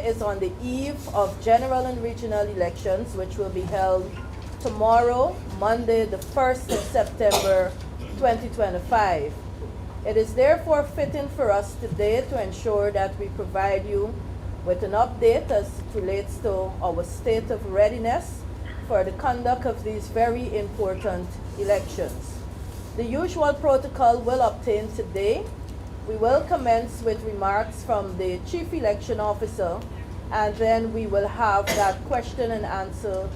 is on the eve of general and regional elections, which will be held tomorrow, Monday, the 1st of September, 2025. It is therefore fitting for us today to ensure that we provide you with an update as it relates to our state of readiness for the conduct of these very important elections. The usual protocol will obtain today. We will commence with remarks from the Chief Election Officer, and then we will have that question and answer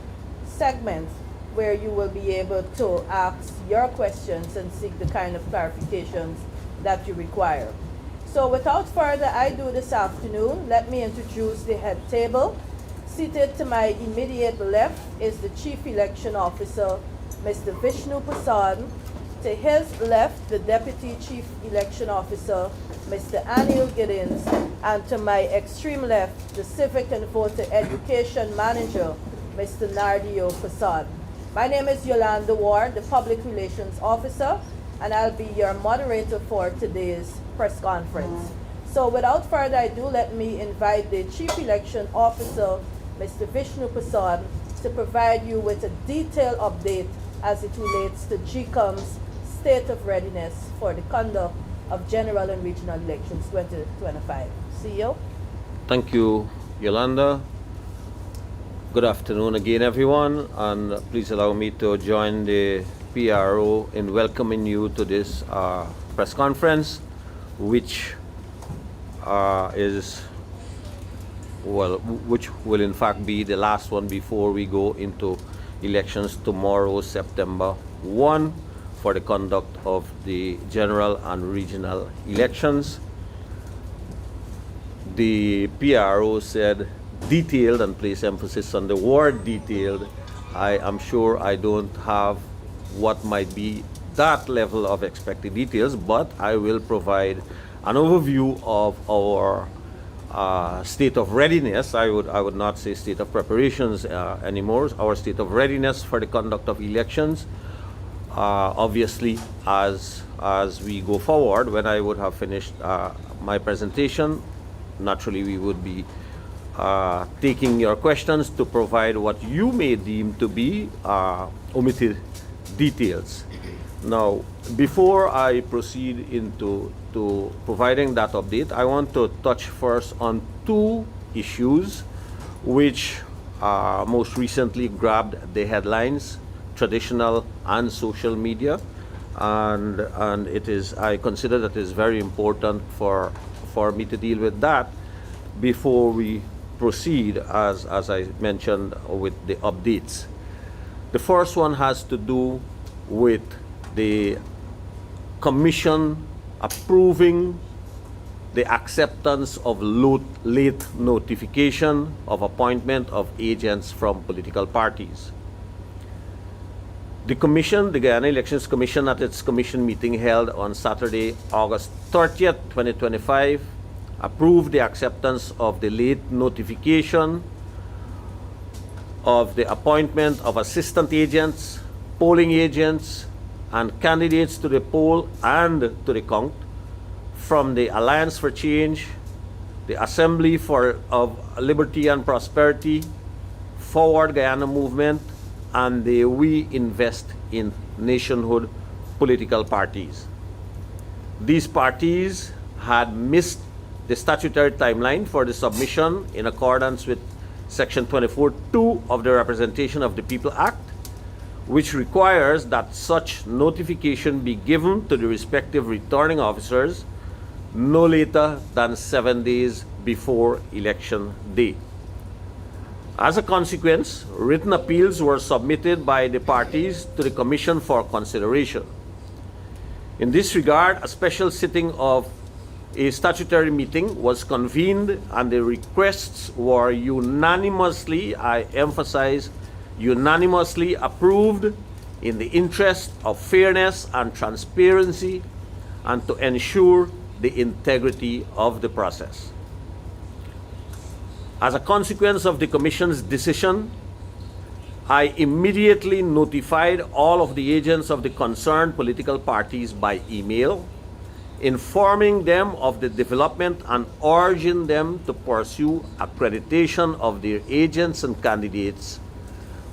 segment where you will be able to ask your questions and seek the kind of clarifications that you require. So without further ado this afternoon, let me introduce the head table. Seated to my immediate left is the Chief Election Officer, Mr. Vishnu Prasad. To his left, the Deputy Chief Election Officer, Mr. Anil Giddins. And to my extreme left, the Civic and Voter Education Manager, Mr. Nardio Prasad. My name is Yolanda Ward, the Public Relations Officer, and I'll be your moderator for today's press conference. So without further ado, let me invite the Chief Election Officer, Mr. Vishnu Prasad, to provide you with a detailed update as it relates to GECOM's state of readiness for the conduct of general and regional elections 2025. CEO. Thank you, Yolanda. Good afternoon again, everyone, and please allow me to join the PRO in welcoming you to this press conference, which which will in fact be the last one before we go into elections tomorrow, September 1, for the conduct of the general and regional elections. The PRO said detailed and placed emphasis on the word detailed. I am sure I don't have what might be that level of expected details, but I will provide an overview of our state of readiness. I would not say state of preparations anymore. Our state of readiness for the conduct of elections. Obviously, as we go forward, when I would have finished my presentation, naturally we would be taking your questions to provide what you may deem to be omitted details. Now, before I proceed into providing that update, I want to touch first on two issues which most recently grabbed the headlines, traditional and social media, and I consider that it is very important for me to deal with that before we proceed, as I mentioned, with the updates. The first one has to do with the Commission approving the acceptance of late notification of appointment of agents from political parties. The Commission, the Guyana Elections Commission, at its Commission meeting held on Saturday, August 30th, 2025, approved the acceptance of the late notification of the appointment of assistant agents, polling agents, and candidates to the poll and to the count from the Alliance for Change, the Assembly of Liberty and Prosperity, Forward Guyana Movement, and the We Invest in Nationhood political parties. These parties had missed the statutory timeline for the submission in accordance with Section 24(2) of the Representation of the People Act, which requires that such notification be given to the respective returning officers no later than 7 days before election day. As a consequence, written appeals were submitted by the parties to the Commission for consideration. In this regard, a special sitting of a statutory meeting was convened, and the requests were unanimously, I emphasize, unanimously approved in the interest of fairness and transparency and to ensure the integrity of the process. As a consequence of the Commission's decision, I immediately notified all of the agents of the concerned political parties by email, informing them of the development and urging them to pursue accreditation of their agents and candidates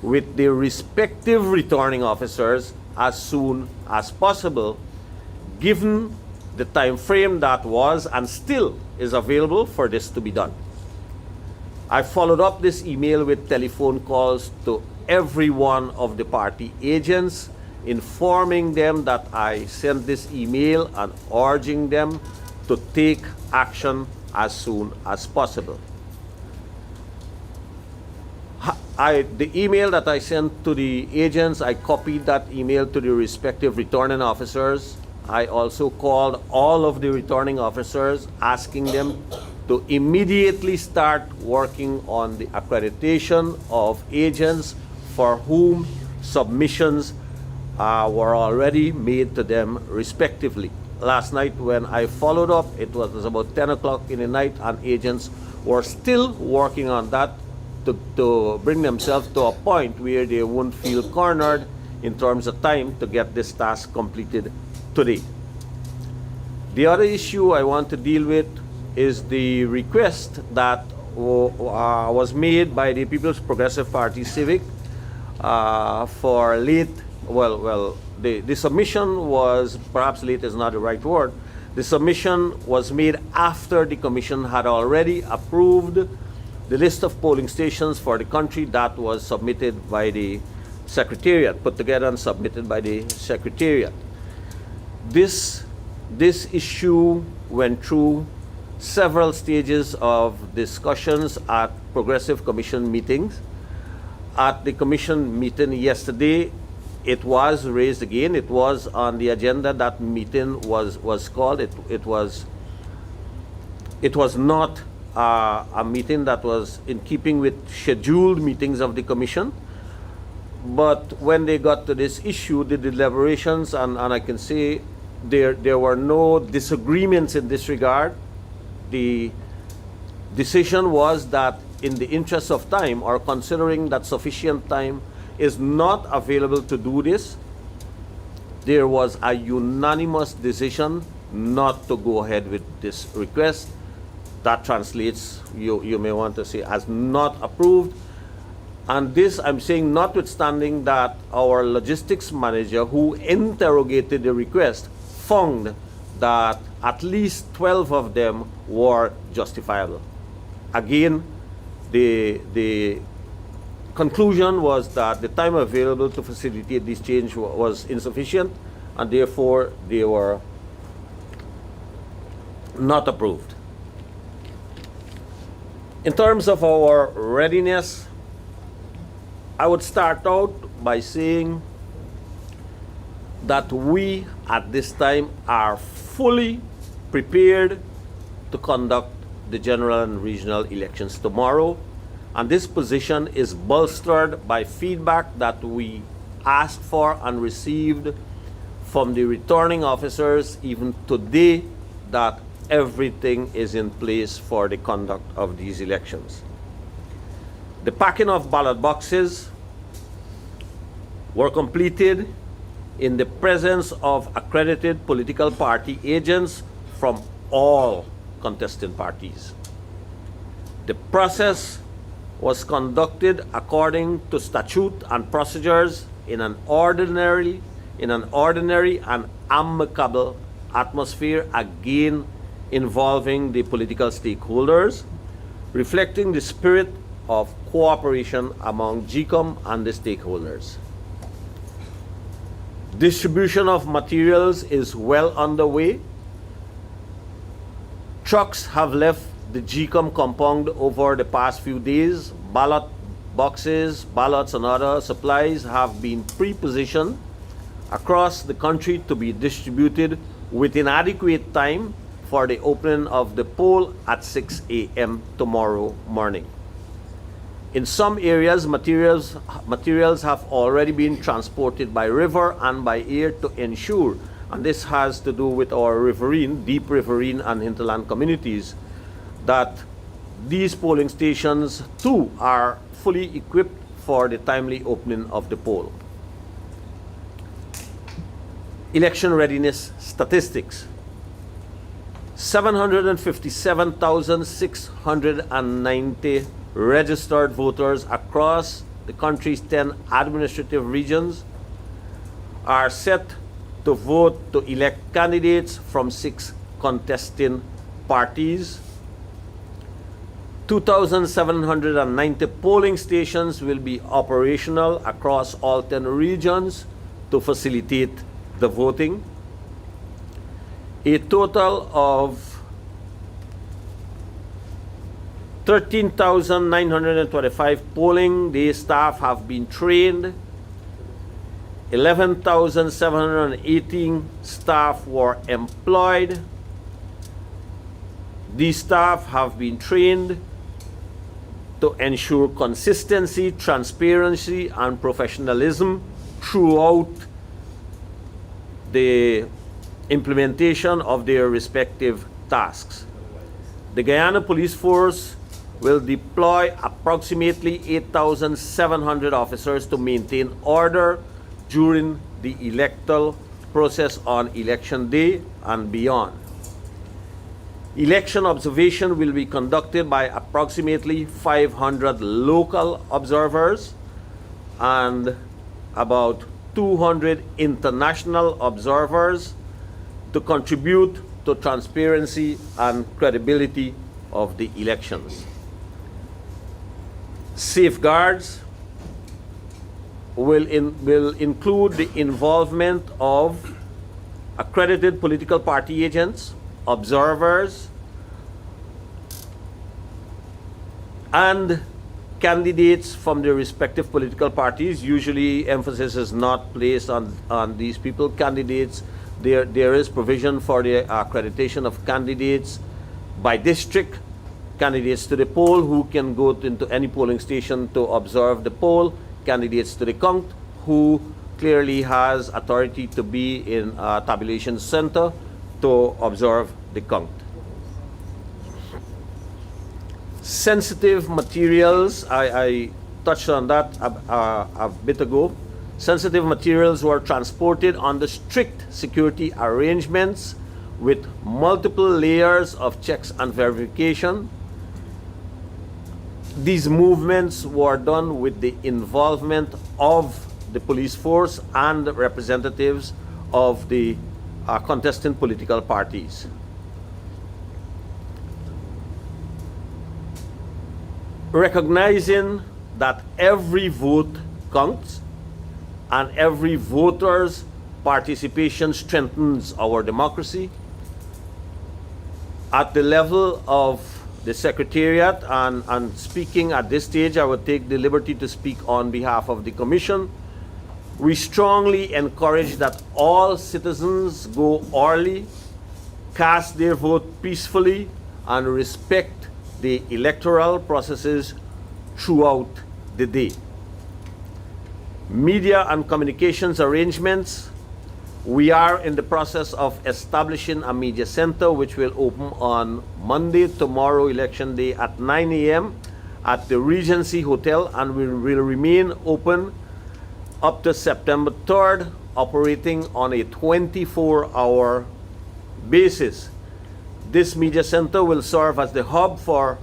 with their respective returning officers as soon as possible, given the time frame that was and still is available for this to be done. I followed up this email with telephone calls to every one of the party agents, informing them that I sent this email and urging them to take action as soon as possible. The email that I sent to the agents, I copied that email to the respective returning officers. I also called all of the returning officers, asking them to immediately start working on the accreditation of agents for whom submissions were already made to them respectively. Last night when I followed up, it was about 10 o'clock in the night, and agents were still working on that to bring themselves to a point where they won't feel cornered in terms of time to get this task completed today. The other issue I want to deal with is the request that was made by the People's Progressive Party Civic for late, the submission was, perhaps late is not the right word, the submission was made after the commission had already approved the list of polling stations for the country that was submitted by the Secretariat, put together and submitted by the Secretariat. This issue went through several stages of discussions at Progressive Commission meetings. At the Commission meeting yesterday, it was raised again. It was on the agenda. That meeting was called. It was not a meeting that was in keeping with scheduled meetings of the Commission. But when they got to this issue, the deliberations, and I can say there were no disagreements in this regard. The decision was that in the interest of time, or considering that sufficient time is not available to do this, there was a unanimous decision not to go ahead with this request. That translates, you may want to say, as not approved. And this, I'm saying, notwithstanding that our logistics manager, who interrogated the request, found that at least 12 of them were justifiable. Again, the conclusion was that the time available to facilitate this change was insufficient, and therefore they were not approved. In terms of our readiness, I would start out by saying that we at this time are fully prepared to conduct the general and regional elections tomorrow, and this position is bolstered by feedback that we asked for and received from the returning officers even today, that everything is in place for the conduct of these elections. The packing of ballot boxes were completed in the presence of accredited political party agents from all contesting parties. The process was conducted according to statute and procedures in an ordinary and amicable atmosphere, again involving the political stakeholders, reflecting the spirit of cooperation among GECOM and the stakeholders. Distribution of materials is well underway. Trucks have left the GECOM compound over the past few days. Ballot boxes, ballots, and other supplies have been pre-positioned across the country to be distributed within adequate time for the opening of the poll at 6 a.m. tomorrow morning. In some areas, materials have already been transported by river and by air to ensure, and this has to do with our riverine, deep riverine and hinterland communities, that these polling stations too are fully equipped for the timely opening of the poll. Election readiness statistics. 757,690 registered voters across the country's 10 administrative regions are set to vote to elect candidates from 6 contesting parties. 2,790 polling stations will be operational across all 10 regions to facilitate the voting. A total of 13,925 polling day staff have been trained. 11,718 staff were employed. These staff have been trained to ensure consistency, transparency, and professionalism throughout the implementation of their respective tasks. The Guyana Police Force will deploy approximately 8,700 officers to maintain order during the electoral process on election day and beyond. Election observation will be conducted by approximately 500 local observers and about 200 international observers to contribute to transparency and credibility of the elections. Safeguards will include the involvement of accredited political party agents, observers, and candidates from their respective political parties. Usually emphasis is not placed on these people. Candidates, there is provision for the accreditation of candidates by district, candidates to the poll who can go into any polling station to observe the poll, candidates to the count who clearly has authority to be in a tabulation center to observe the count. Sensitive materials, I touched on that a bit ago. Sensitive materials were transported under strict security arrangements with multiple layers of checks and verification. These movements were done with the involvement of the police force and representatives of the contesting political parties. Recognizing that every vote counts and every voter's participation strengthens our democracy, at the level of the Secretariat, and speaking at this stage, I would take the liberty to speak on behalf of the Commission. We strongly encourage that all citizens go early, cast their vote peacefully, and respect the electoral processes throughout the day. Media and communications arrangements. We are in the process of establishing a media center which will open on Monday, tomorrow, election day, at 9 a.m. at the Regency Hotel, and will remain open up to September 3rd, operating on a 24-hour basis. This media center will serve as the hub for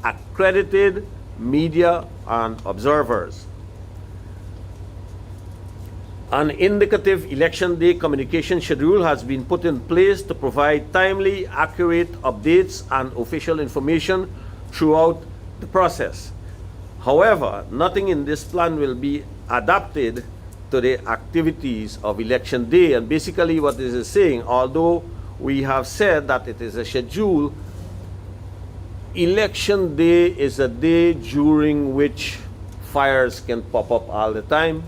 accredited media and observers. An indicative election day communication schedule has been put in place to provide timely, accurate updates and official information throughout the process. However, nothing in this plan will be adapted to the activities of election day. And basically what this is saying, although we have said that it is a schedule, election day is a day during which fires can pop up all the time,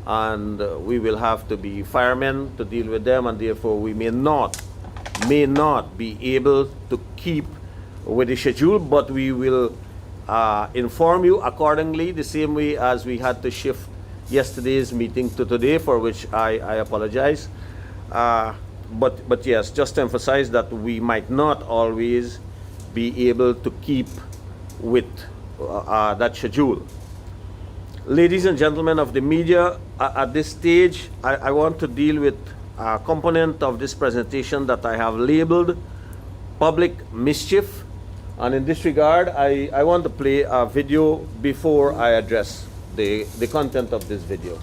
and we will have to be firemen to deal with them, and therefore we may not be able to keep with the schedule, but we will inform you accordingly, the same way as we had to shift yesterday's meeting to today, for which I apologize. But yes, just to emphasize that we might not always be able to keep with that schedule. Ladies and gentlemen of the media, at this stage, I want to deal with a component of this presentation that I have labeled public mischief. And in this regard, I want to play a video before I address the content of this video.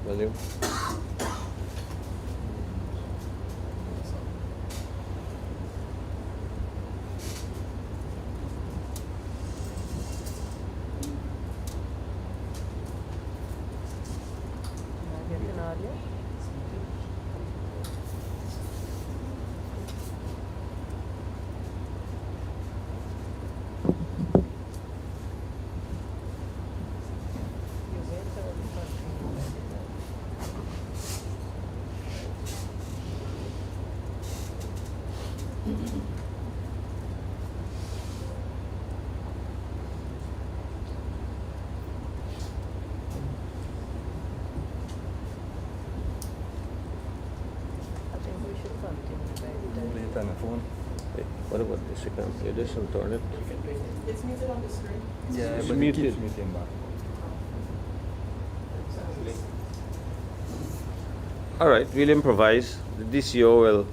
Volume. Getting audio? I think we should continue by Play it on the phone. Hey, what about this? You can play this and turn it. It's muted on the screen. Yeah, It's but muted. it keeps muting back. All right, we'll improvise. The DCO will.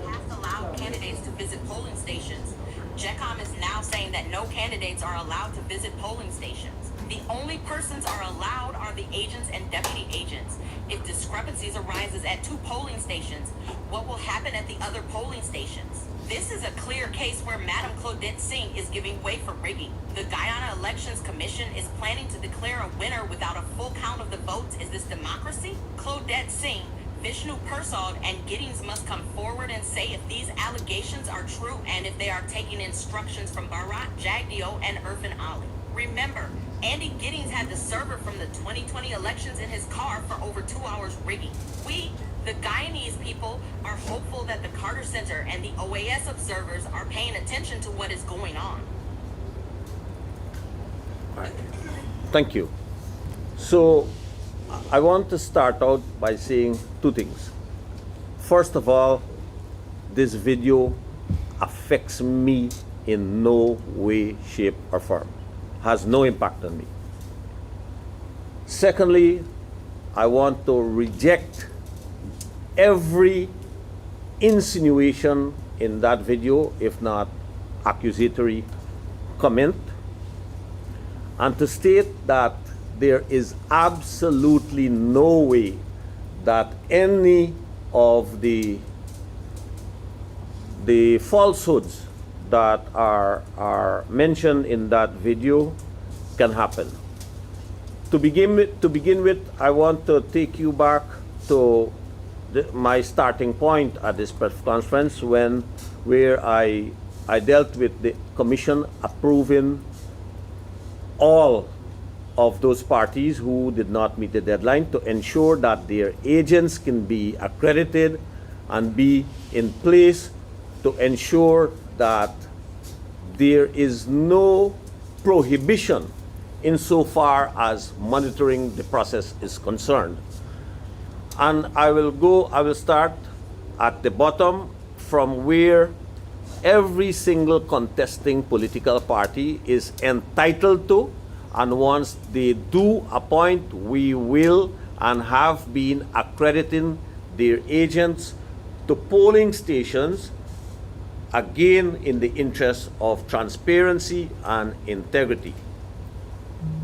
Has allowed candidates to visit polling stations. GECOM is now saying that no candidates are allowed to visit polling stations. The only persons are allowed are the agents and deputy agents. If discrepancies arises at two polling stations, what will happen at the other polling stations? This is a clear case where Madam Claudette Singh is giving way for rigging. The Guyana Elections Commission is planning to declare a winner without a full count of the votes. Is this democracy? Claudette Singh, Vishnu Persad, and Giddings must come forward and say if these allegations are true and if they are taking instructions from Bharat Jagdeo and Irfan Ali. Remember, Andy Giddings had the server from the 2020 elections in his car for over 2 hours rigging. We, the Guyanese people, are hopeful that the Carter Center and the OAS observers are paying attention to what is going on. Thank you. So, I want to start out by saying two things. First of all, this video affects me in no way, shape, or form. Has no impact on me. Secondly, I want to reject every insinuation in that video, if not accusatory comment, and to state that there is absolutely no way that any of the falsehoods that are mentioned in that video can happen. To begin with, I want to take you back to my starting point at this press conference where I dealt with the commission approving all of those parties who did not meet the deadline to ensure that their agents can be accredited and be in place to ensure that there is no prohibition insofar as monitoring the process is concerned. And I will start at the bottom from where every single contesting political party is entitled to, and once they do appoint, we will and have been accrediting their agents to polling stations, again in the interest of transparency and integrity.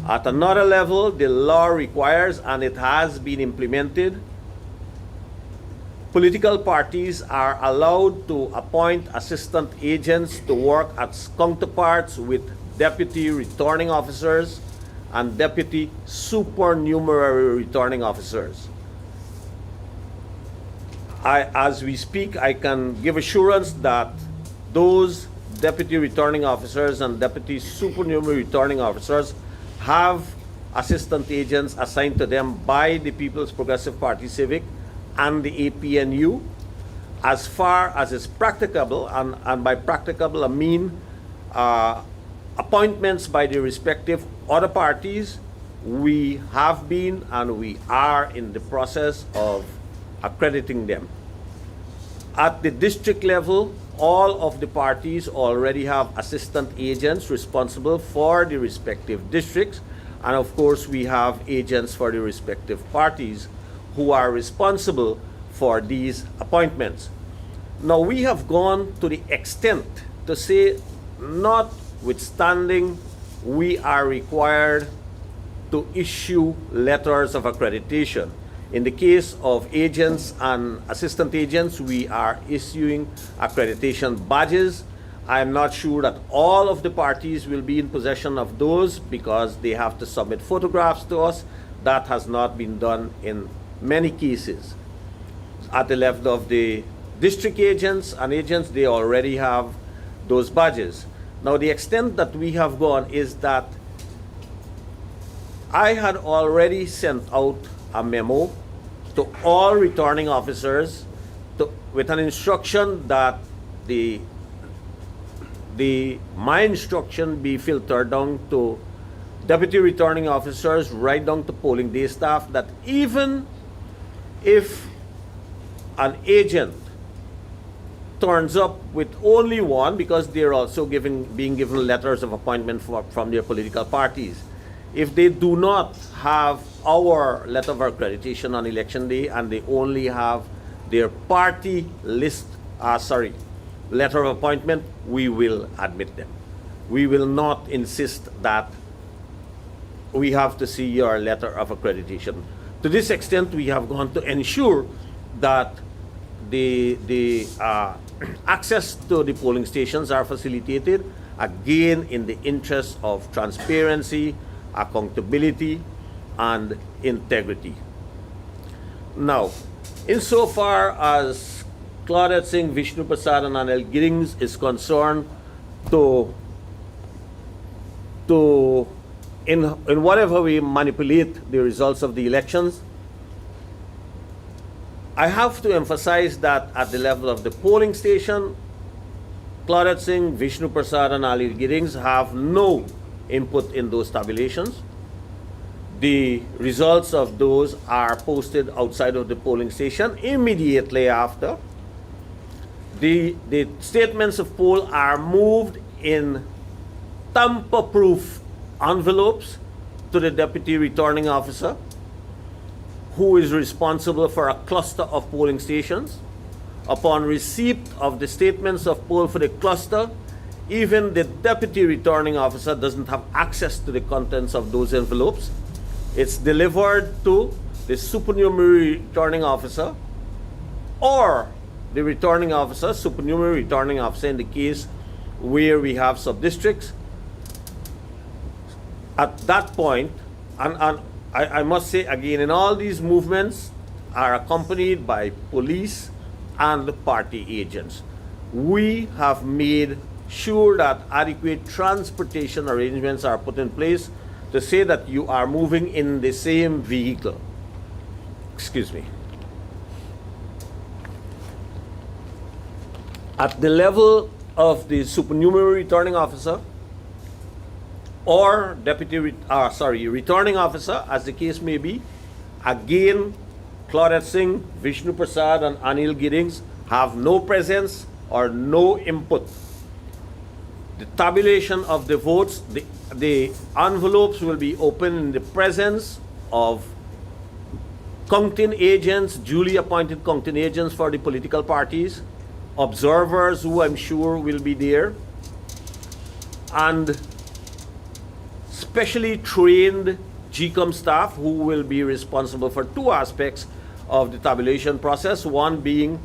At another level, the law requires, and it has been implemented, political parties are allowed to appoint assistant agents to work as counterparts with deputy returning officers and deputy supernumerary returning officers. as we speak, I can give assurance that those deputy returning officers and deputy supernumerary returning officers have assistant agents assigned to them by the People's Progressive Party Civic and the APNU. As far as is practicable, and by practicable I mean appointments by the respective other parties, we have been and we are in the process of accrediting them. At the district level, all of the parties already have assistant agents responsible for the respective districts, and of course we have agents for the respective parties who are responsible for these appointments. Now we have gone to the extent to say, notwithstanding we are required to issue letters of accreditation. In the case of agents and assistant agents, we are issuing accreditation badges. I am not sure that all of the parties will be in possession of those because they have to submit photographs to us. That has not been done in many cases. At the level of the district agents and agents, they already have those badges. Now, the extent that we have gone is that I had already sent out a memo to all returning officers with an instruction that my instruction be filtered down to deputy returning officers, right down to polling day staff, that even if an agent turns up with only one, because they're also being given letters of appointment from their political parties, if they do not have our letter of accreditation on election day and they only have their party letter of appointment, we will admit them. We will not insist that we have to see your letter of accreditation. To this extent, we have gone to ensure that the access to the polling stations are facilitated, again in the interest of transparency, accountability, and integrity. Now, insofar as Claudette Singh, Vishnu Prasad, and Anil Giddings is concerned, in whatever we manipulate the results of the elections, I have to emphasize that at the level of the polling station, Claudette Singh, Vishnu Prasad, and Anil Giddings have no input in those tabulations. The results of those are posted outside of the polling station immediately after. The statements of poll are moved in tamper-proof envelopes to the deputy returning officer, who is responsible for a cluster of polling stations. Upon receipt of the statements of poll for the cluster, even the deputy returning officer doesn't have access to the contents of those envelopes. It's delivered to the supernumerary returning officer or the returning officer, supernumerary returning officer in the case where we have sub-districts. At that point, and I must say again, in all these movements are accompanied by police and party agents. We have made sure that adequate transportation arrangements are put in place to say that you are moving in the same vehicle. Excuse me. At the level of the supernumerary returning officer or returning officer, as the case may be, again, Claudette Singh, Vishnu Prasad, and Anil Giddings have no presence or no input. The tabulation of the votes, the envelopes will be opened in the presence of counting agents, duly appointed counting agents for the political parties, observers who I'm sure will be there, and specially trained GECOM staff who will be responsible for two aspects of the tabulation process, one being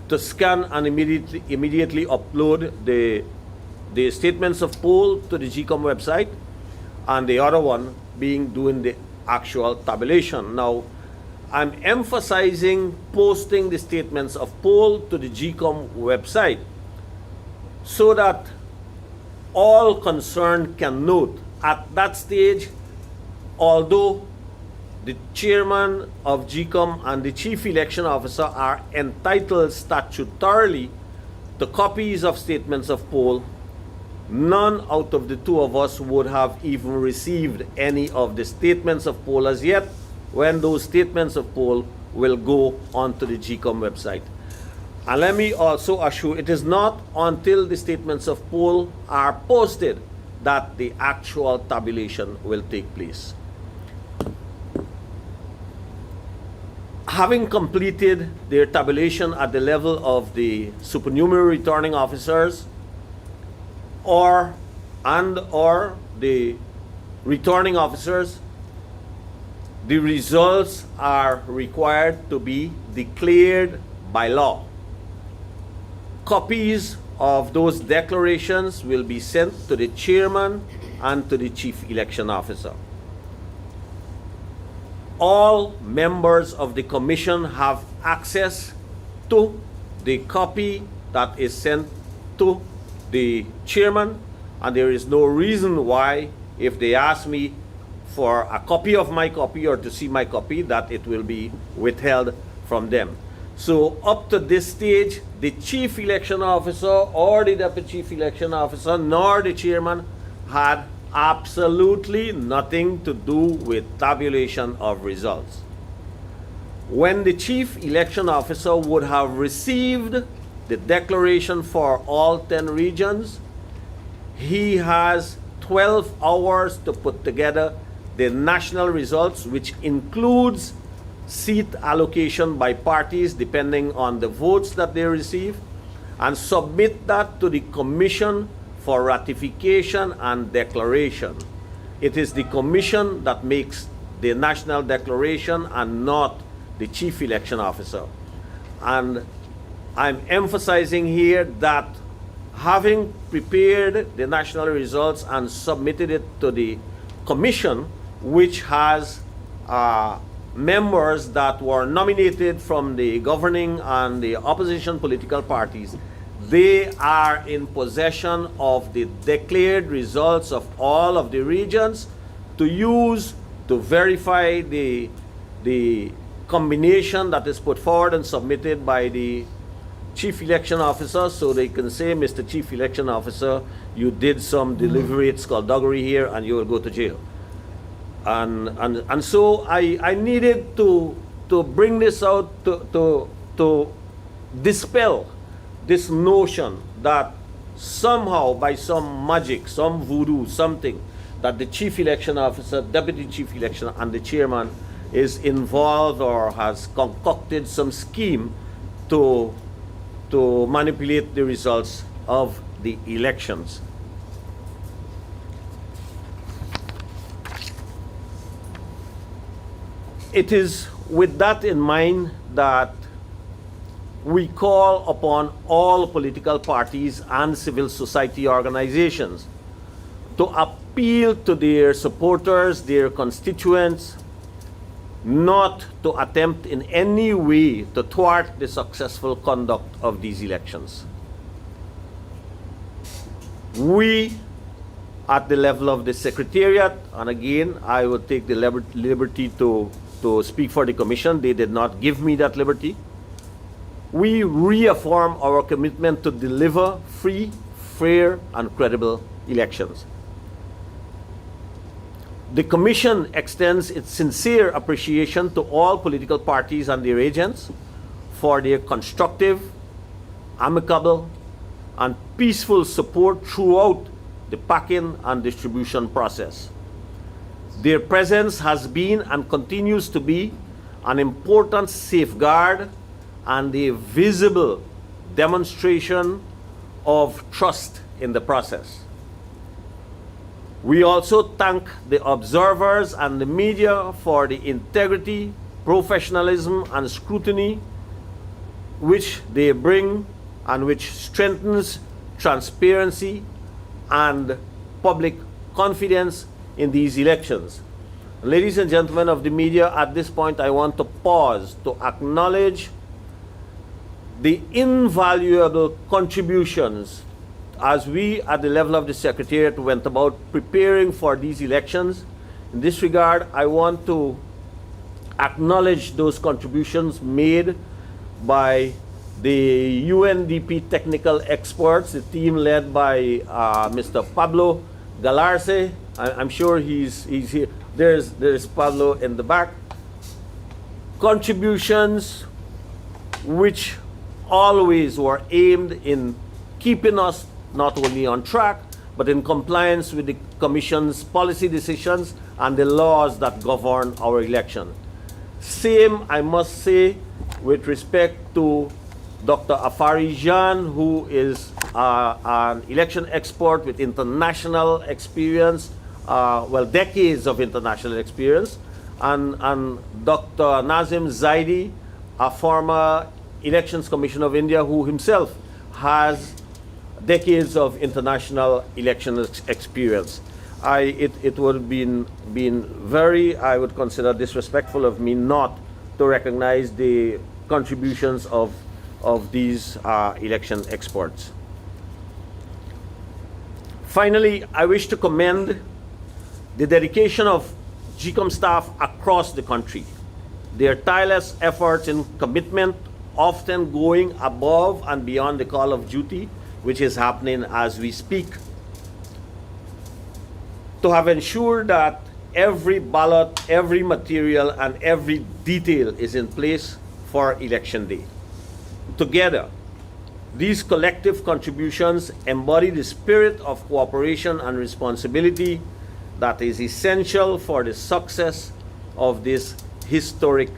to scan and immediately upload the statements of poll to the GECOM website, and the other one being doing the actual tabulation. Now, I'm emphasizing posting the statements of poll to the GECOM website so that all concerned can note at that stage, although the chairman of GECOM and the chief election officer are entitled statutorily to copies of statements of poll, none out of the two of us would have even received any of the statements of poll as yet, when those statements of poll will go onto the GECOM website. And let me also assure, it is not until the statements of poll are posted that the actual tabulation will take place. Having completed their tabulation at the level of the supernumerary returning officers or the returning officers, the results are required to be declared by law. Copies of those declarations will be sent to the chairman and to the chief election officer. All members of the commission have access to the copy that is sent to the chairman, and there is no reason why, if they ask me for a copy of my copy or to see my copy, that it will be withheld from them. So up to this stage, the chief election officer or the deputy chief election officer nor the chairman had absolutely nothing to do with tabulation of results. When the chief election officer would have received the declaration for all 10 regions, he has 12 hours to put together the national results, which includes seat allocation by parties depending on the votes that they receive, and submit that to the commission for ratification and declaration. It is the commission that makes the national declaration and not the chief election officer. And I'm emphasizing here that having prepared the national results and submitted it to the commission, which has members that were nominated from the governing and the opposition political parties, they are in possession of the declared results of all of the regions to use to verify the combination that is put forward and submitted by the chief election officer, so they can say, Mr. Chief Election Officer, you did some deliberate skullduggery here and you will go to jail. And so I needed to bring this out to dispel this notion that somehow by some magic, some voodoo, something, that the chief election officer, deputy chief election, and the chairman is involved or has concocted some scheme to manipulate the results of the elections. It is with that in mind that we call upon all political parties and civil society organizations to appeal to their supporters, their constituents, not to attempt in any way to thwart the successful conduct of these elections. We, at the level of the Secretariat, and again, I would take the liberty to speak for the Commission, they did not give me that liberty. We reaffirm our commitment to deliver free, fair, and credible elections. The Commission extends its sincere appreciation to all political parties and their agents for their constructive, amicable, and peaceful support throughout the packing and distribution process. Their presence has been and continues to be an important safeguard and a visible demonstration of trust in the process. We also thank the observers and the media for the integrity, professionalism, and scrutiny which they bring and which strengthens transparency and public confidence in these elections. Ladies and gentlemen of the media, at this point I want to pause to acknowledge the invaluable contributions as we at the level of the Secretariat went about preparing for these elections. In this regard, I want to acknowledge those contributions made by the UNDP technical experts, the team led by Mr. Pablo Galarce. I'm sure he's here. There's Pablo in the back. Contributions which always were aimed in keeping us not only on track, but in compliance with the Commission's policy decisions and the laws that govern our election. Same, I must say, with respect to Dr. Afari Jan, who is an election expert with international experience, decades of international experience, and Dr. Nazim Zaidi, a former Elections Commissioner of India, who himself has decades of international election experience. It would have been very, I would consider, disrespectful of me not to recognize the contributions of these election experts. Finally, I wish to commend the dedication of GECOM staff across the country. Their tireless efforts and commitment, often going above and beyond the call of duty, which is happening as we speak, to have ensured that every ballot, every material, and every detail is in place for Election Day. Together, these collective contributions embody the spirit of cooperation and responsibility that is essential for the success of this historic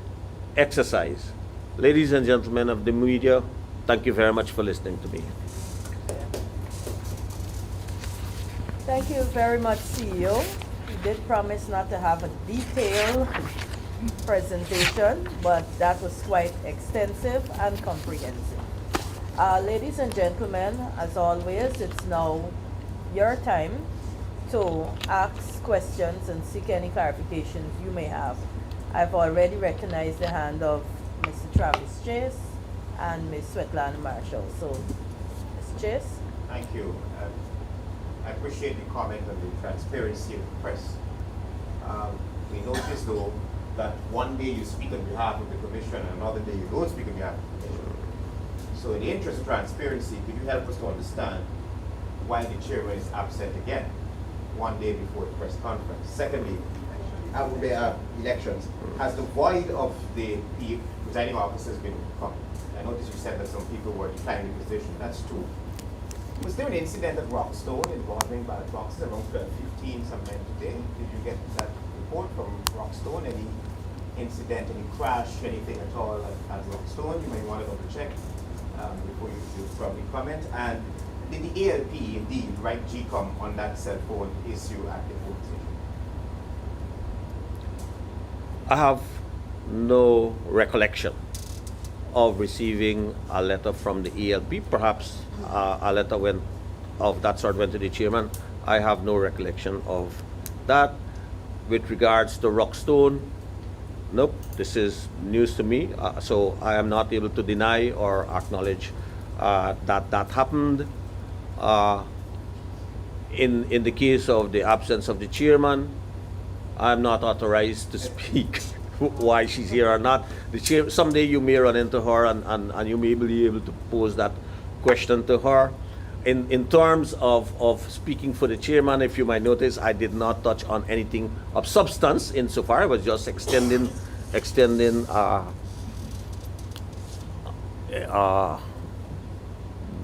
exercise. Ladies and gentlemen of the media, thank you very much for listening to me. Thank you very much, CEO. We did promise not to have a detailed presentation, but that was quite extensive and comprehensive. Ladies and gentlemen, as always, it's now your time to ask questions and seek any clarifications you may have. I've already recognized the hand of Mr. Travis Chase and Ms. Svetlana Marshall. So, Ms. Chase? Thank you. I appreciate the comment on the transparency of the press. We noticed, though, that one day you speak on behalf of the Commission and another day you don't speak on behalf of the Commission. So in the interest of transparency, could you help us to understand why the chairman is absent again, one day before the press conference? Secondly, elections, has the void of the presiding officers been overcome? I noticed you said that some people were declining the position. That's true. Was there an incident at Rockstone involving ballot boxes around 12:15 sometime today? Did you get that report from Rockstone? Any incident, any crash, anything at all at Rockstone? You may want to double check before you probably comment. And did the ALP indeed write GECOM on that cell phone issue at the vote station? I have no recollection of receiving a letter from the ELP. Perhaps a letter of that sort went to the chairman. I have no recollection of that. With regards to Rockstone, nope, this is news to me, so I am not able to deny or acknowledge that happened. In the case of the absence of the chairman, I'm not authorized to speak why she's here or not. The chair, someday you may run into her and you may be able to pose that question to her. In terms of speaking for the chairman, if you might notice, I did not touch on anything of substance insofar. I was just extending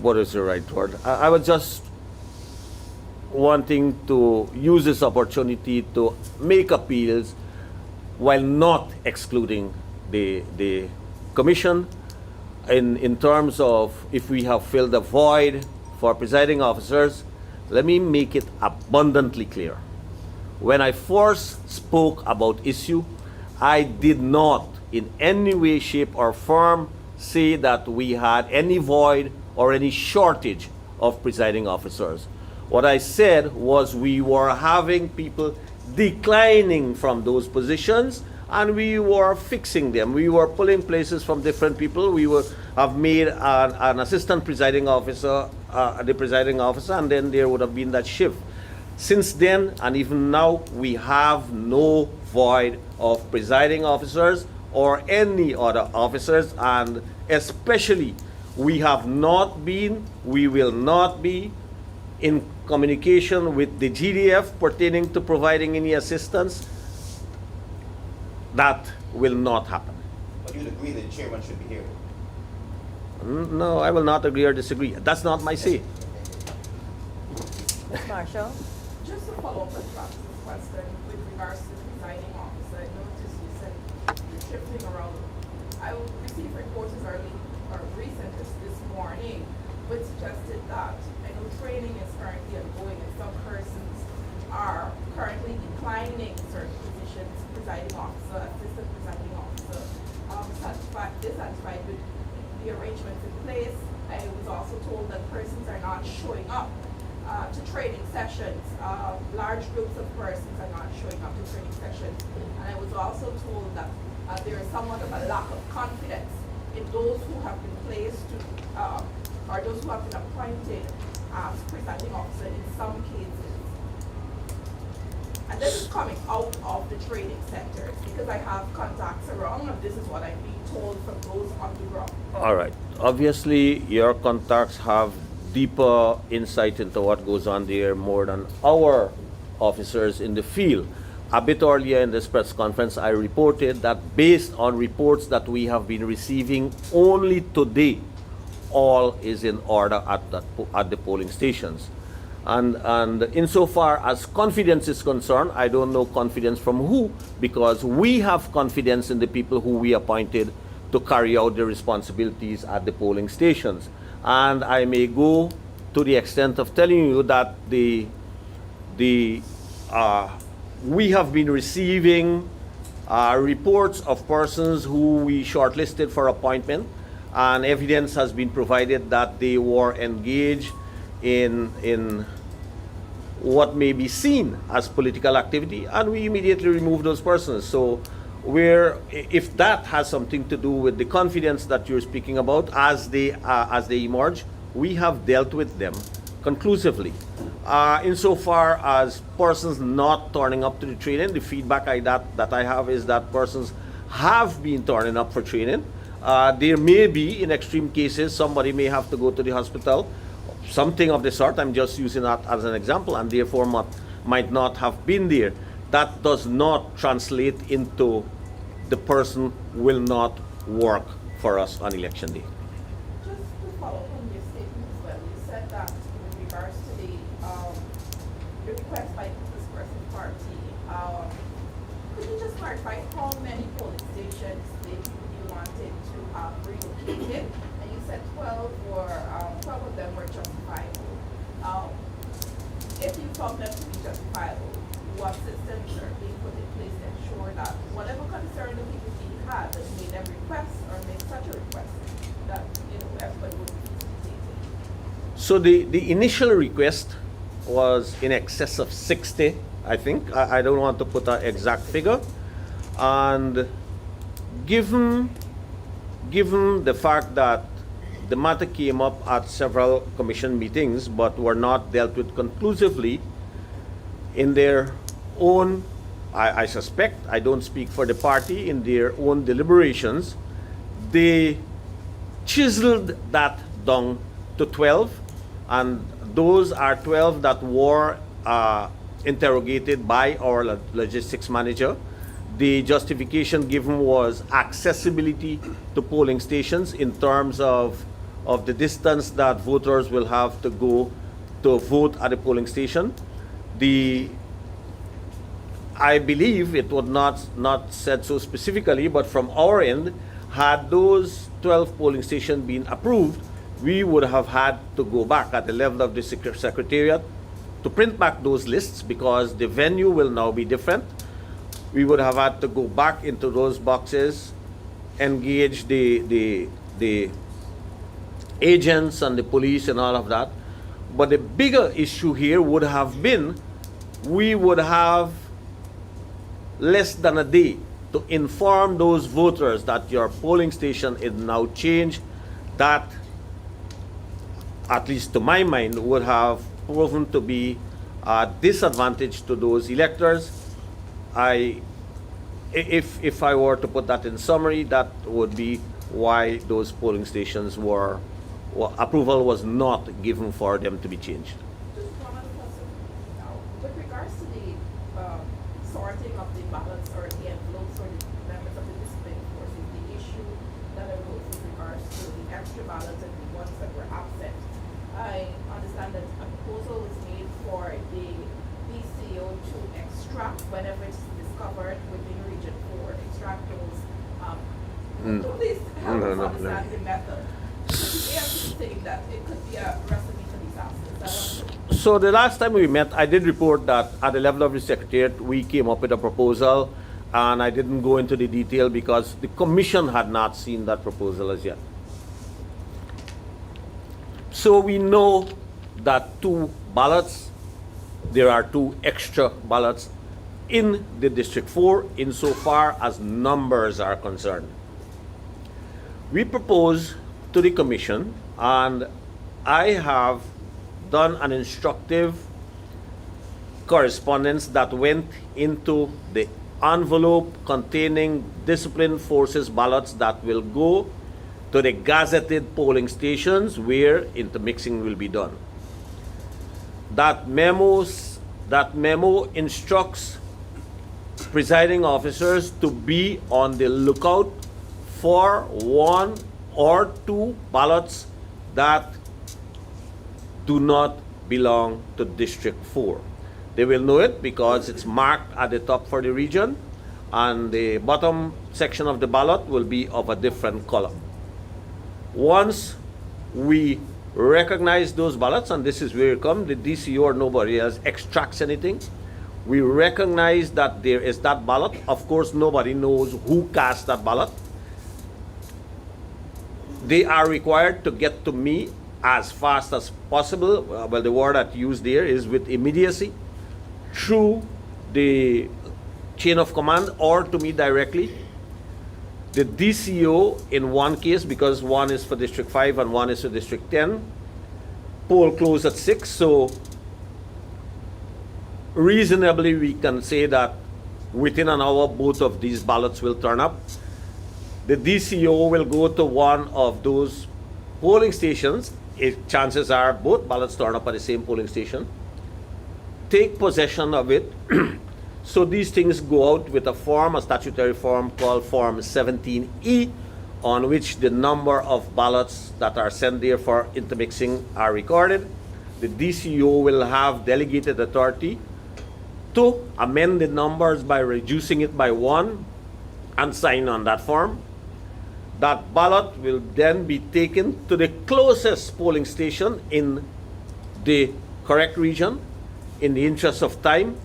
what is the right word? I was just wanting to use this opportunity to make appeals while not excluding the commission in terms of if we have filled a void for presiding officers. Let me make it abundantly clear. When I first spoke about issue, I did not in any way, shape, or form say that we had any void or any shortage of presiding officers. What I said was we were having people declining from those positions, and we were fixing them. We were pulling places from different people. We have made an assistant presiding officer the presiding officer, and then there would have been that shift. Since then, and even now, we have no void of presiding officers or any other officers, and especially we have not been, we will not be in communication with the GDF pertaining to providing any assistance. That will not happen. But you'd agree that the chairman should be here? No, I will not agree or disagree. That's not my say. Ms. Marshall? Just to follow up on Francis' question with regards to the presiding officer, I noticed you said you're shifting around. I received reports as early or recent as this morning, which suggested that I know training is currently ongoing and some persons are currently declining certain positions, presiding officer, assistant presiding officer, dissatisfied with the arrangements in place. I was also told that persons are not showing up to training sessions. Large groups of persons are not showing up to training sessions. And I was also told that there is somewhat of a lack of confidence in those who have been placed to, or those who have been appointed as presiding officer in some cases. And this is coming out of the training centers because I have contacts around, and this is what I'm being told from those on the ground. All right. Obviously, your contacts have deeper insight into what goes on there more than our officers in the field. A bit earlier in this press conference, I reported that based on reports that we have been receiving only today, all is in order at the polling stations. And insofar as confidence is concerned, I don't know confidence from who, because we have confidence in the people who we appointed to carry out the responsibilities at the polling stations. And I may go to the extent of telling you that we have been receiving reports of persons who we shortlisted for appointment, and evidence has been provided that they were engaged in what may be seen as political activity, and we immediately remove those persons. So if that has something to do with the confidence that you're speaking about as they emerge, we have dealt with them conclusively. Insofar as persons not turning up to the training, the feedback that I have is that persons have been turning up for training. There may be, in extreme cases, somebody may have to go to the hospital, something of the sort. I'm just using that as an example, and therefore might not have been there. That does not translate into the person will not work for us on election day. Just to follow up on your statement as well, you said that with regards to the request by this person's party, could you just clarify how many polling stations you wanted to have relocated? And you said 12 of them were justifiable. If you found them to be justifiable, what systems are being put in place to ensure that whatever concern the people had that made them request or make such a request, that everybody would be facilitated? So the initial request was in excess of 60, I think. I don't want to put an exact figure. And given the fact that the matter came up at several commission meetings but were not dealt with conclusively, in their own, I suspect, I don't speak for the party, in their own deliberations, they chiseled that down to 12, and those are 12 that were interrogated by our logistics manager. The justification given was accessibility to polling stations in terms of the distance that voters will have to go to vote at a polling station. I believe it was not said so specifically, but from our end, had those 12 polling stations been approved, we would have had to go back at the level of the Secretariat to print back those lists, because the venue will now be different. We would have had to go back into those boxes, engage the agents and the police and all of that. But the bigger issue here would have been, we would have less than a day to inform those voters that your polling station is now changed, that, at least to my mind, would have proven to be a disadvantage to those electors. If I were to put that in summary, that would be why those polling stations approval was not given for them to be changed. Just one other question. Now, with regards to the sorting of the ballots or the envelopes for the members of the discipline forces, the issue that arose with regards to the extra ballots and the ones that were absent, I understand that a proposal was made for the DCO to extract whenever it's discovered within Region 4, extract those. Please help us understand the method. The AFC saying that it could be a recipe for disaster. So the last time we met, I did report that at the level of the Secretariat, we came up with a proposal, and I didn't go into the detail because the Commission had not seen that proposal as yet. So we know that there are two extra ballots in the District 4 insofar as numbers are concerned. We propose to the Commission, and I have done an instructive correspondence that went into the envelope containing discipline forces ballots that will go to the gazetted polling stations where intermixing will be done. That memo instructs presiding officers to be on the lookout for one or two ballots that do not belong to District 4. They will know it because it's marked at the top for the region, and the bottom section of the ballot will be of a different color. Once we recognize those ballots, and this is where it comes, the DCO or nobody else extracts anything, we recognize that there is that ballot. Of course, nobody knows who cast that ballot. They are required to get to me as fast as possible. Well, the word that used there is with immediacy, through the chain of command or to me directly. The DCO in one case, because one is for District 5 and one is for District 10, poll closed at 6, so reasonably we can say that within an hour both of these ballots will turn up. The DCO will go to one of those polling stations. Chances are both ballots turn up at the same polling station. Take possession of it. So these things go out with a form, a statutory form called Form 17E, on which the number of ballots that are sent there for intermixing are recorded. The DCO will have delegated authority to amend the numbers by reducing it by 1 and sign on that form. That ballot will then be taken to the closest polling station in the correct region. In the interest of time,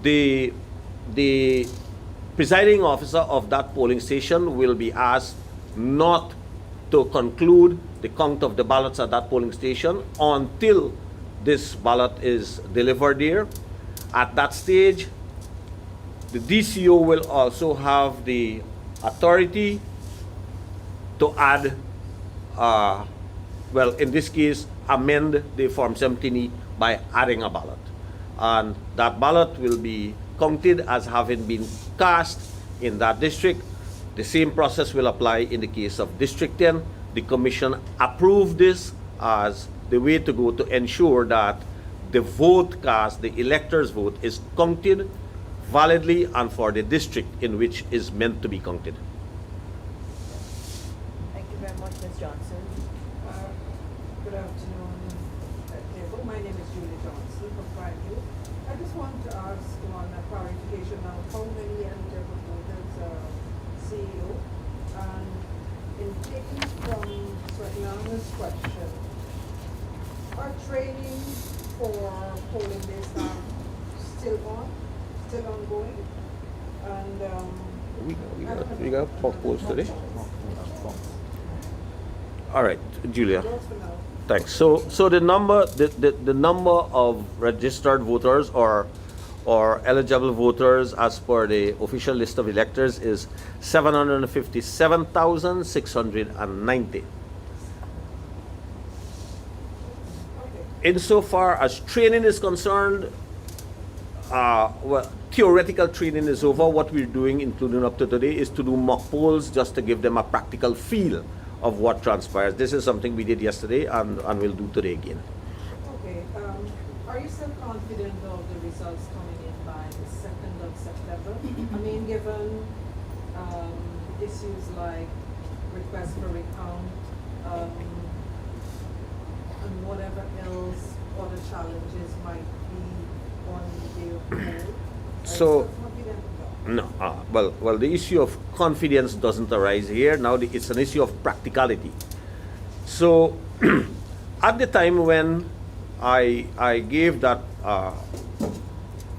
the presiding officer of that polling station will be asked not to conclude the count of the ballots at that polling station until this ballot is delivered there. At that stage, the DCO will also have the authority to add, well, in this case, amend the Form 17E by adding a ballot. And that ballot will be counted as having been cast in that district. The same process will apply in the case of District 10. The Commission approved this as the way to go to ensure that the vote cast, the elector's vote, is counted validly and for the district in which is meant to be counted. Thank you very much, Ms. Johnson. Good afternoon, table. My name is Julie Johnson from Private. I just want to ask one clarification now. How many eligible voters CEO? And in taking from Svetlana's question, are training for polling day staff still ongoing? And We got polls today. All right, Julia. those for now. Thanks. So the number of registered voters or or eligible voters as per the official list of electors is 757,690. Insofar as training is concerned, well, theoretical training is over. What we're doing, including up to today, is to do mock polls just to give them a practical feel of what transpires. This is something we did yesterday and we'll do today again. Okay, are you still confident of the results coming in by the 2nd of September? I mean, given issues like request for recount, and whatever else other challenges might be on the poll. So- Are you still confident of that? No, well, the issue of confidence doesn't arise here. Now it's an issue of practicality. So, at the time when I gave that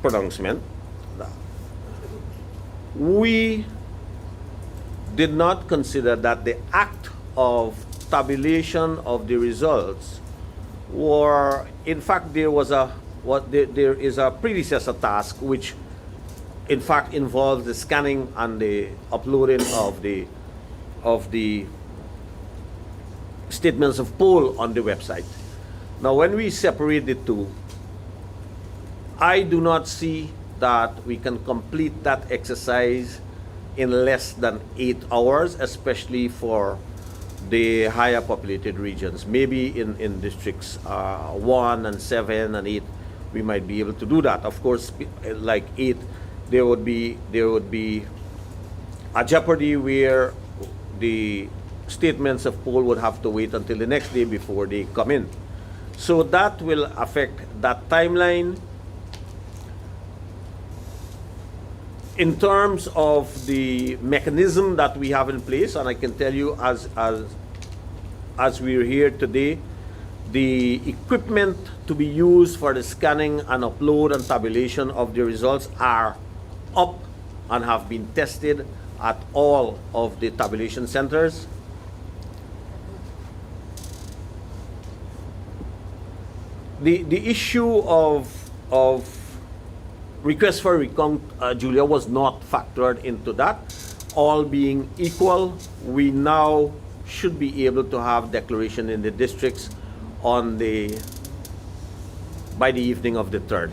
pronouncement, we did not consider that the act of tabulation of the results were, in fact, there is a predecessor task which in fact involves the scanning and the uploading of the statements of poll on the website. Now, when we separate the two, I do not see that we can complete that exercise in less than 8 hours, especially for the higher populated regions. Maybe in districts 1 and 7 and 8, we might be able to do that. Of course, like 8, there would be a jeopardy where the statements of poll would have to wait until the next day before they come in. So that will affect that timeline. In terms of the mechanism that we have in place, and I can tell you as we're here today, the equipment to be used for the scanning and upload and tabulation of the results are up and have been tested at all of the tabulation centers. The issue of request for recount, Julia, was not factored into that. All being equal, we now should be able to have declaration in the districts by the evening of the 3rd.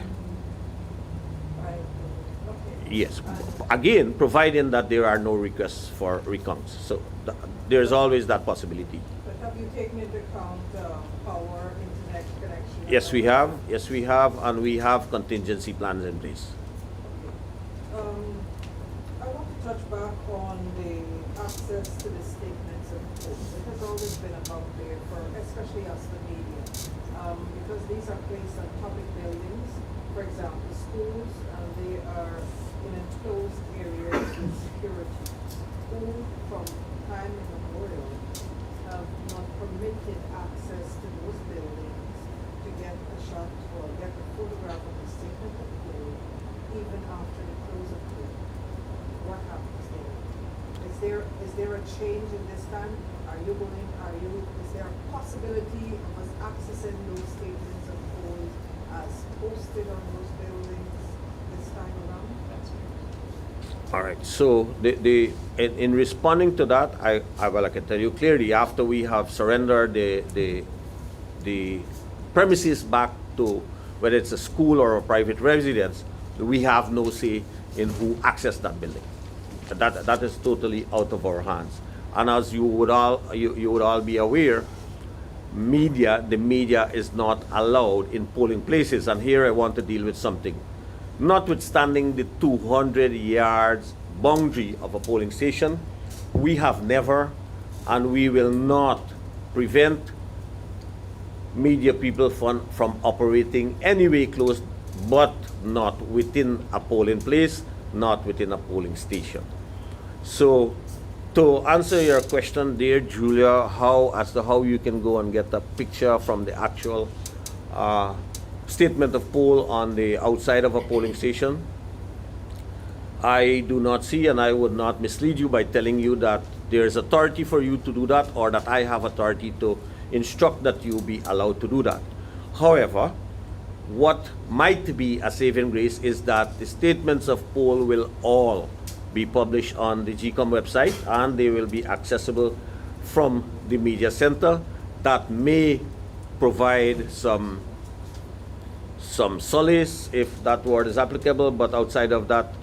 Right. Okay. Yes. Again, providing that there are no requests for recounts. So there's always that possibility. But have you taken into account power, internet connection? Yes, we have. Yes, we have. And we have contingency plans in place. I want to touch back on the access to the statements of polls. It has always been about there for, especially us, the media, because these are placed on public buildings, for example, schools, and they are in enclosed areas with security. Who, from time immemorial, have not permitted access to those buildings to get a shot or get a photograph of the statement of poll, even after the close of poll. What happens there? Is there a change in this time? Is there a possibility of us accessing those statements of polls as posted on those buildings this time around? All right. So in responding to that, I can tell you clearly, after we have surrendered the premises back to whether it's a school or a private residence, we have no say in who accessed that building. That is totally out of our hands. And as you would all be aware, the media is not allowed in polling places. And here I want to deal with something. Notwithstanding the 200 yards boundary of a polling station, we have never and we will not prevent media people from operating anyway close, but not within a polling place, not within a polling station. So, to answer your question there, Julia, as to how you can go and get a picture from the actual statement of poll on the outside of a polling station, I do not see, and I would not mislead you by telling you that there is authority for you to do that, or that I have authority to instruct that you be allowed to do that. However, what might be a saving grace is that the statements of poll will all be published on the GECOM website, and they will be accessible from the media center. That may provide some solace, if that word is applicable, but outside of that,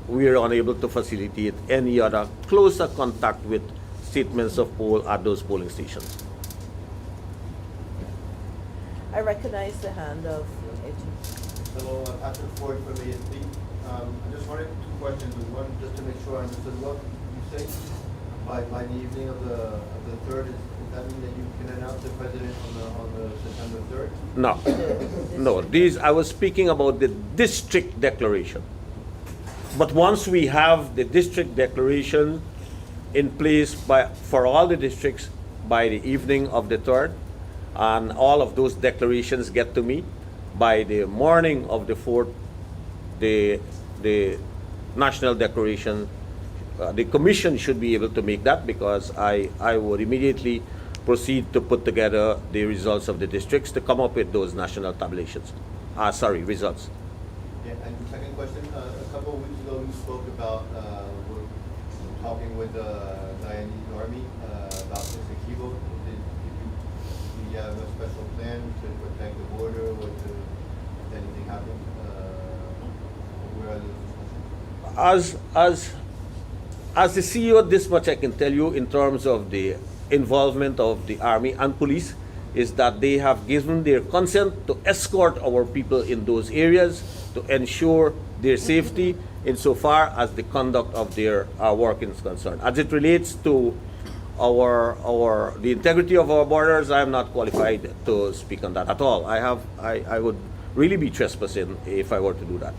we are unable to facilitate any other closer contact with statements of poll at those polling stations. I recognize the hand of Agent. Hello, I'm Patrick Ford from ASB. I just wanted two questions. One, just to make sure I understood what you say. By the evening of the third, does that mean that you can announce the president on the September 3rd? No, no. I was speaking about the district declaration. But once we have the district declaration in place for all the districts by the evening of the 3rd, and all of those declarations get to me by the morning of the 4th, the national declaration, the commission should be able to make that, because I would immediately proceed to put together the results of the districts to come up with those national tabulations. Results. Yeah, and the second question, a couple of weeks ago you spoke about, we're talking with the Guyanese Army about this Equivo. Do you have a special plan to protect the border, or if anything happens? Where are those discussions? As the CEO, this much I can tell you in terms of the involvement of the Army and police, is that they have given their consent to escort our people in those areas to ensure their safety insofar as the conduct of their work is concerned. As it relates to the integrity of our borders, I am not qualified to speak on that at all. I would really be trespassing if I were to do that.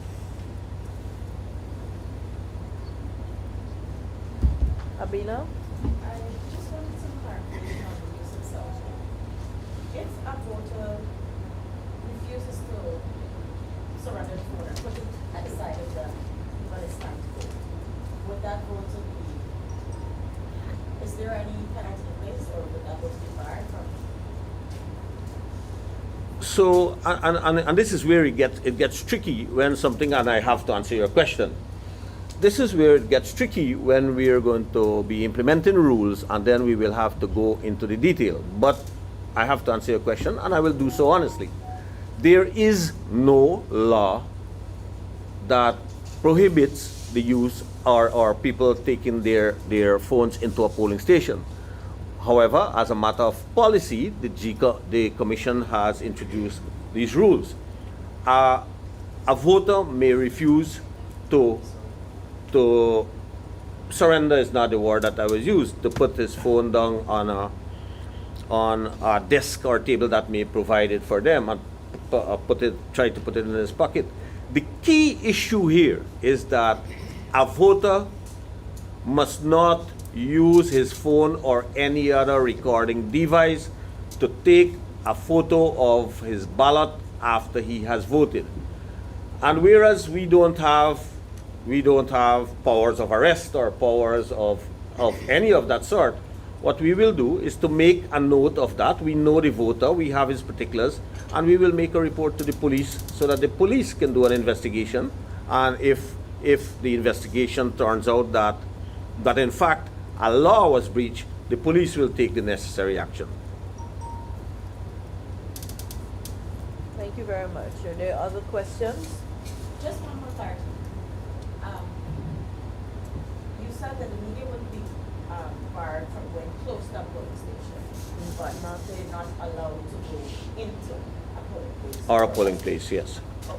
Abina? I just wanted some clarification on the use of cell phone. If a voter refuses to surrender the phone or put it at the side of them when it's time to vote, would that voter be, is there any penalty in place, or would that voter be barred from? So, and this is where it gets tricky when something, and I have to answer your question. This is where it gets tricky when we are going to be implementing rules, and then we will have to go into the detail. But I have to answer your question, and I will do so honestly. There is no law that prohibits the use or people taking their phones into a polling station. However, as a matter of policy, the Commission has introduced these rules. A voter may refuse to surrender, is not the word that I was used, to put his phone down on a desk or table that may provide it for them, and try to put it in his pocket. The key issue here is that a voter must not use his phone or any other recording device to take a photo of his ballot after he has voted. And whereas we don't have powers of arrest or powers of any of that sort, what we will do is to make a note of that. We know the voter, we have his particulars, and we will make a report to the police so that the police can do an investigation. And if the investigation turns out that in fact a law was breached, the police will take the necessary action. Thank you very much. Are there other questions? Just one more clarity. You said that the media would be barred from going close to a polling station, but they're not allowed to go into a polling place. Or a polling place, yes. Okay.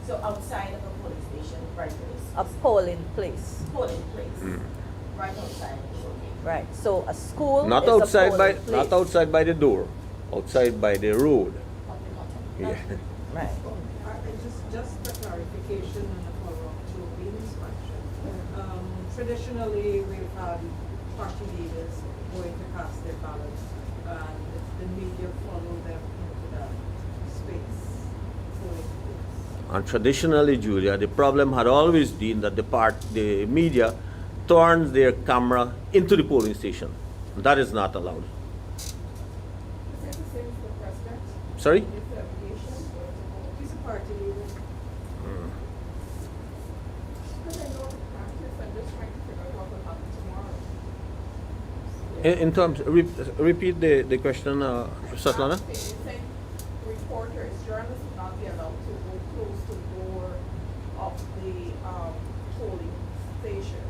So outside of a polling station, right place. A polling place. Polling place. Right outside is okay. Right. So a school Not is outside a by polling not place. outside by the door, outside by the road. Okay, okay. Yeah. Right. Just a clarification and a follow-up to Bill's question. Traditionally, we've had party leaders going to cast their ballots, and the media follow them into that space. Polling place. And traditionally, Julia, the problem had always been that the media turns their camera into the polling station. That is not allowed. Is it the same for the president? Sorry? If the application were to vote, He's a party leader. Because I know the practice, I'm just trying to figure out what will happen tomorrow. In terms, repeat the question, Svetlana. It's saying reporters, journalists will not be allowed to go close to the door of the polling station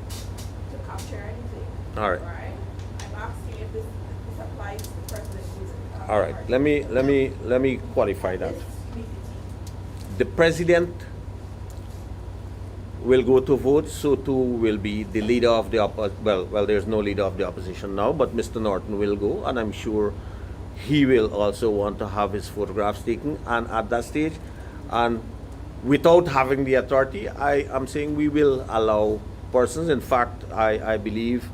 to capture anything. All right. Right? I'm asking if this applies to the president who's All right. Let me qualify that. This PPT. The president will go to vote, so too will be the leader of the well, there's no leader of the opposition now, but Mr. Norton will go, and I'm sure he will also want to have his photographs taken. And at that stage, and without having the authority, I am saying we will allow persons. In fact, I believe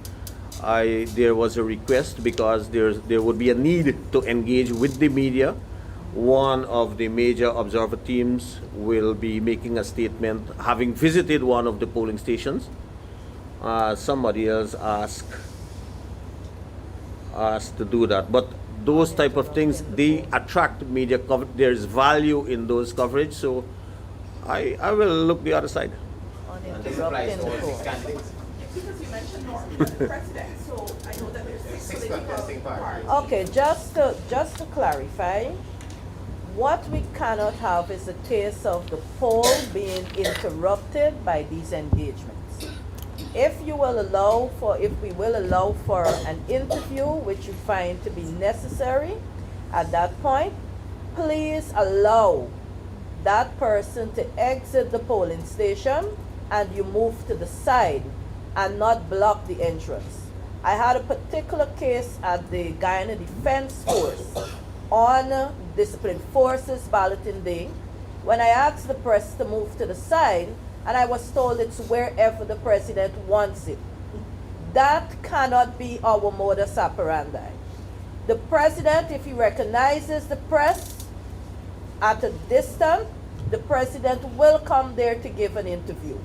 there was a request because there would be a need to engage with the media. One of the major observer teams will be making a statement, having visited one of the polling stations. Somebody else asked to do that, but those type of things, they attract media coverage. There's value in those coverage, so I will look the other side. And this applies to all Uninterrupting the 6 poll. candidates. Because you mentioned Norton as the president, so I know that there's 6 Six political contesting parties. parties. Okay, just to clarify, what we cannot have is a case of the poll being interrupted by these engagements. If we will allow for an interview, which you find to be necessary at that point, please allow that person to exit the polling station and you move to the side and not block the entrance. I had a particular case at the Guyana Defense Force on Disciplined Forces Balloting Day when I asked the press to move to the side, and I was told it's wherever the president wants it. That cannot be our modus operandi. The president, if he recognizes the press at a distance, the president will come there to give an interview.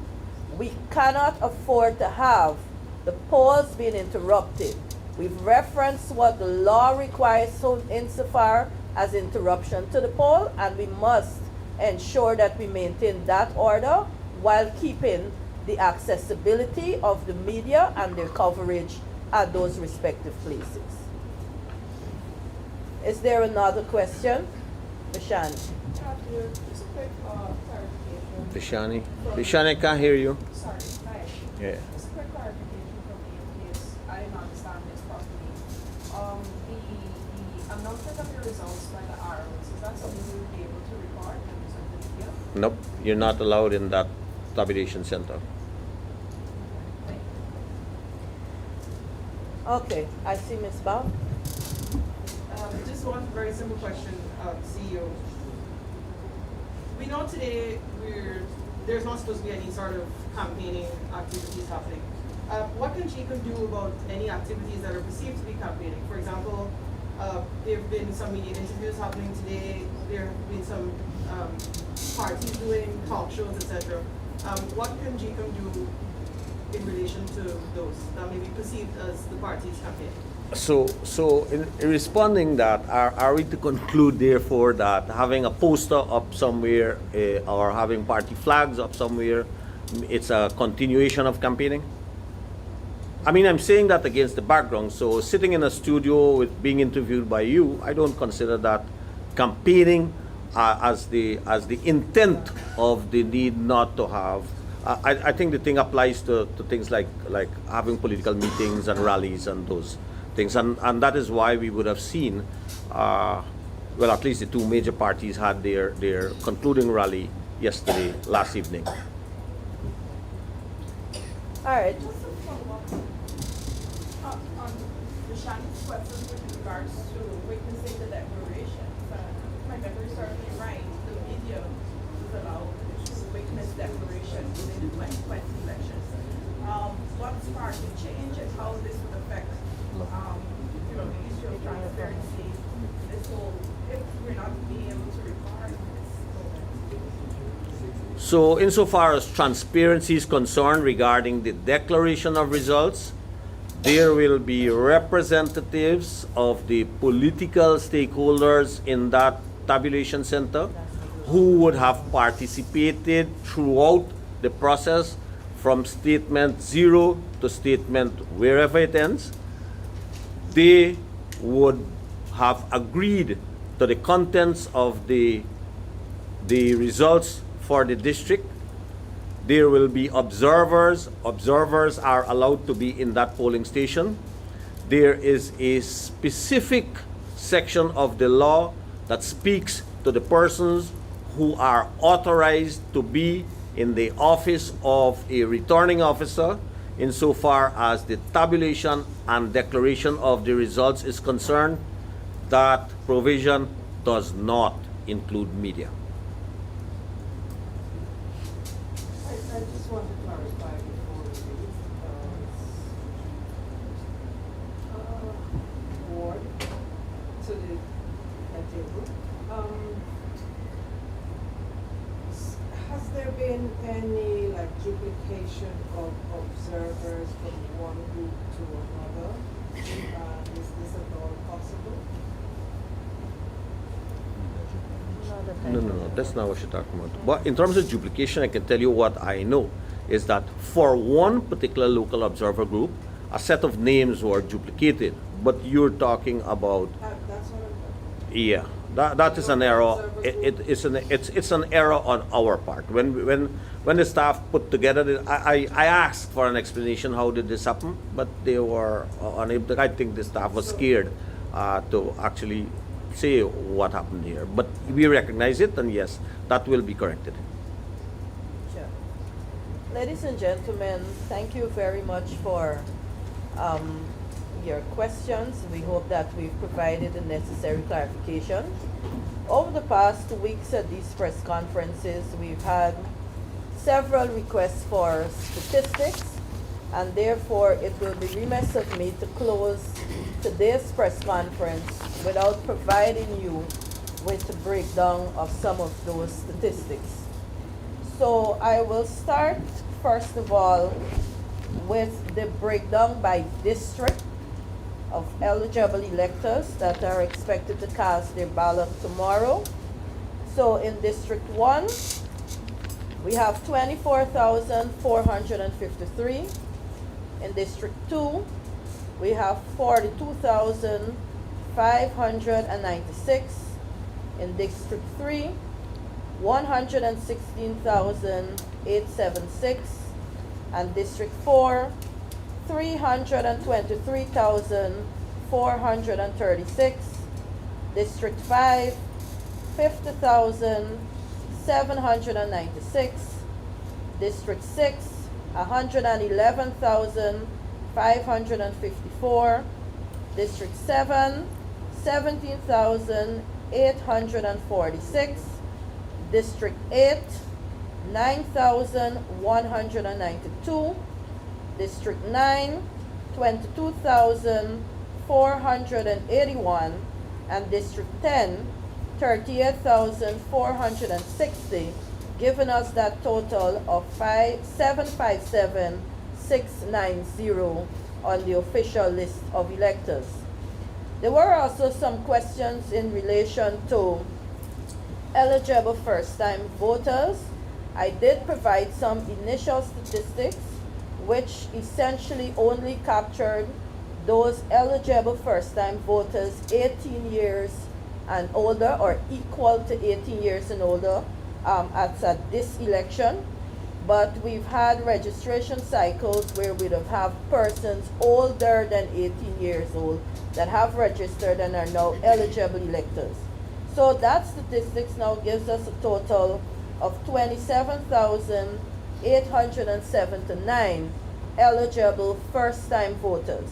We cannot afford to have the polls being interrupted. We've referenced what the law requires so insofar as interruption to the poll, and we must ensure that we maintain that order while keeping the accessibility of the media and their coverage at those respective places. Is there another question? Vishani. Just a quick clarification. Vishani, I can't hear you. Sorry, hi. Yeah. Just a quick clarification from me in case I didn't understand this properly. The announcement of the results by the ROs, is that something you would be able to record and present to the media? Nope, you're not allowed in that tabulation center. Thank you. Okay, I see Ms. Bao. Just one very simple question, CEO. We know today there's not supposed to be any sort of campaigning activities happening. What can GECOM do about any activities that are perceived to be campaigning? For example, there have been some media interviews happening today. There have been some parties doing talk shows, etc. What can GECOM do in relation to those that may be perceived as the party's campaigning? So in responding that, are we to conclude therefore that having a poster up somewhere or having party flags up somewhere, it's a continuation of campaigning? I mean, I'm saying that against the background. So sitting in a studio with being interviewed by you, I don't consider that campaigning as the intent of the need not to have. I think the thing applies to things like having political meetings and rallies and those things, and that is why we would have seen, well, at least the 2 major parties had their concluding rally last evening. All right. Just to follow up on Vishani's question with regards to witnessing the declarations. If my memory serves me right, the media was allowed to witness declarations within the 2020 elections. What's sparking change and how this would affect, the issue of transparency, this whole, if we're not being able to record this program? So insofar as transparency is concerned regarding the declaration of results, there will be representatives of the political stakeholders in that tabulation center who would have participated throughout the process from statement 0 to statement wherever it ends, they would have agreed to the contents of the results for the district. There will be observers. Observers are allowed to be in that polling station. There is a specific section of the law that speaks to the persons who are authorized to be in the office of a returning officer insofar as the tabulation and declaration of the results is concerned. That provision does not include media. I just want to clarify before we leave, board to the table. Has there been any like duplication of observers from one group to another? Is this at all possible? No, that's not what you're talking about. But in terms of duplication, I can tell you what I know is that for one particular local observer group, a set of names were duplicated. But you're talking about, That's what I'm talking yeah, that is an error. It's an error on our part. When the staff put together, I asked for an explanation how did this happen, but they were unable. I think the staff was scared to actually say what happened here. But we recognize it, and yes, that will be corrected. Sure. Ladies and gentlemen, thank you very much for your questions. We hope that we've provided the necessary clarification. Over the past 2 weeks at these press conferences, we've had several requests for statistics, and therefore it will be remiss of me to close today's press conference without providing you with a breakdown of some of those statistics. So I will start, first of all, with the breakdown by district of eligible electors that are expected to cast their ballot tomorrow. So in District 1, we have 24,453. In District 2, we have 42,596. In District 3, 116,876. And District 4, 323,436. District 5, 50,796. District 6, 111,554. District 7, 17,846. District 8, 9,192. District 9, 22,481. And District 10, 38,460, giving us that total of 757,690 on the official list of electors. There were also some questions in relation to eligible first-time voters. I did provide some initial statistics which essentially only captured those eligible first-time voters 18 years and older, or equal to 18 years and older at this election. But we've had registration cycles where we'd have persons older than 18 years old that have registered and are now eligible electors. So that statistics now gives us a total of 27,879 eligible first-time voters.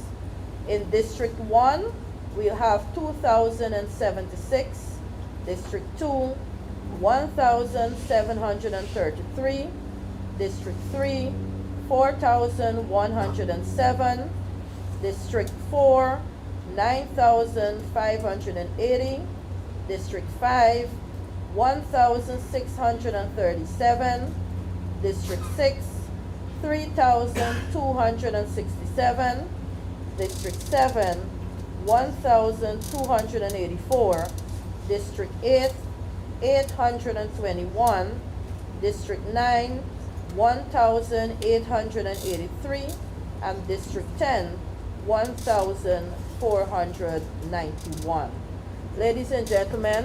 In District 1, we'll have 2,076. District 2, 1,733. District 3, 4,107. District 4, 9,580. District 5, 1,637. District 6, 3,267. District 7, 1,284. District 8, 821, District 9, 1,883, and District 10, 1,491. Ladies and gentlemen,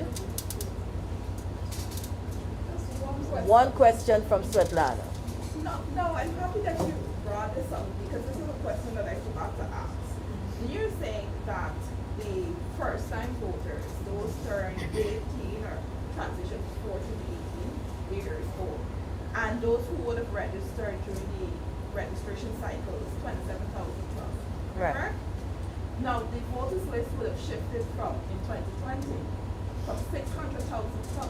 one question from Svetlana. No, I'm happy that you brought this up because this is a question that I forgot to ask. You're saying that the first-time voters, those turned 18 or transitioned 14 to 18 years old, and those who would have registered during the registration cycle is 27,000 plus. Right. Correct? Now, the voters list would have shifted from, in 2020, from 600,000 plus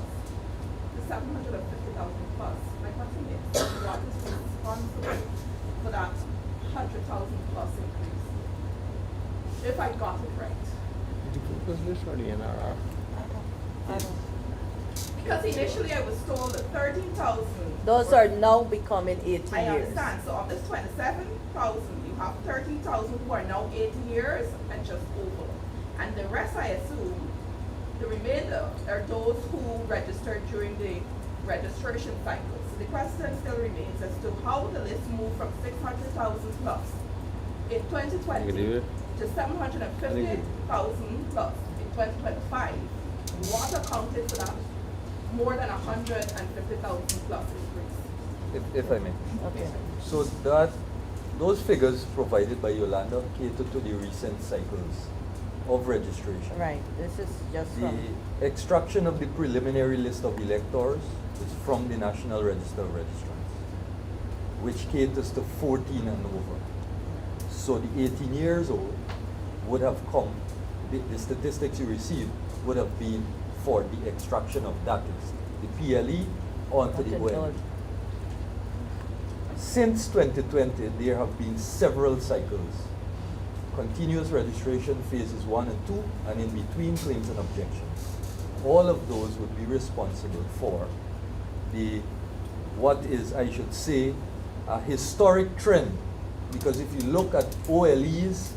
to 750,000 plus. My question is, what is responsible for that 100,000 plus increase? If I got it right. Because initially I was told that 13,000. Those are now becoming 18 I years. understand. So of this 27,000, you have 13,000 who are now 18 years and just over. And the rest, I assume, the remainder are those who registered during the registration cycle. So the question still remains as to how the list moved from 600,000 plus in 2020 to 750,000 plus in 2025. What accounted for that more than 150,000 plus increase? If I may. Okay. So those figures provided by Yolanda cater to the recent cycles of registration. Right. This is just from. The extraction of the preliminary list of electors is from the National Register of Registrants, which caters to 14 and over. So the 18 years old would have come, the statistics you received would have been for the extraction of that list, the PLE onto the OLE. Since 2020, there have been several cycles. Continuous registration phases 1 and 2, and in between claims and objections. All of those would be responsible for what is, I should say, a historic trend. Because if you look at OLEs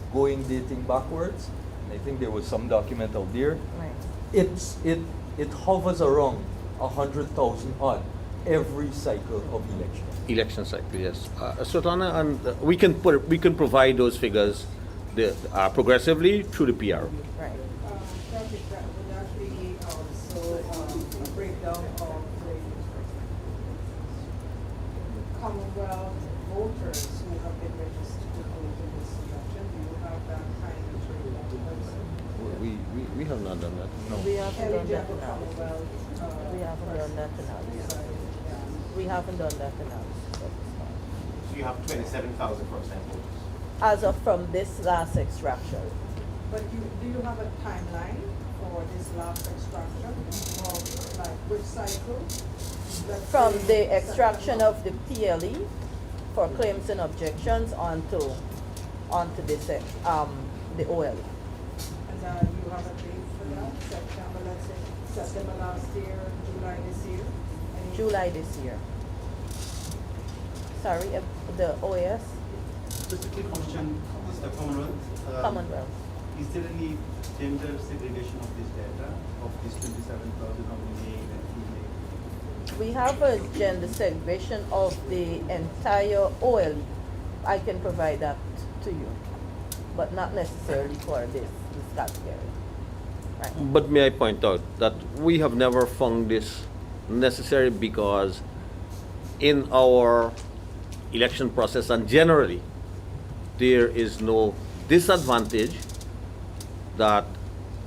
dating backwards, and I think there was some document out there, Right. it hovers around 100,000 odd every cycle of election. Election cycle, yes. Svetlana, and we can provide those figures progressively through the PR. That Right. would actually also a breakdown of the Commonwealth voters who have been registered to vote in this election. Do you have that kind of breakdown? We have not done that. No. We haven't done that Eligible now. Commonwealth. We haven't done that analysis. We haven't done that analysis. So you have 27,000 first-time voters. As of from this last extraction. But do you have a timeline for this last extraction? Or like which cycle? Let's From say the extraction of the PLE for claims and objections onto this the OLE. And you have a date for that? September, let's say September last year, July this year? July this year. Sorry, the OAS? Just a quick question, the Commonwealth. Commonwealth. Is there any gender segregation of this data, of this 27,000, how many male and female? We have a gender segregation of the entire OLE. I can provide that to you, but not necessarily for this category. Right. But may I point out that we have never found this necessary because in our election process and generally there is no disadvantage that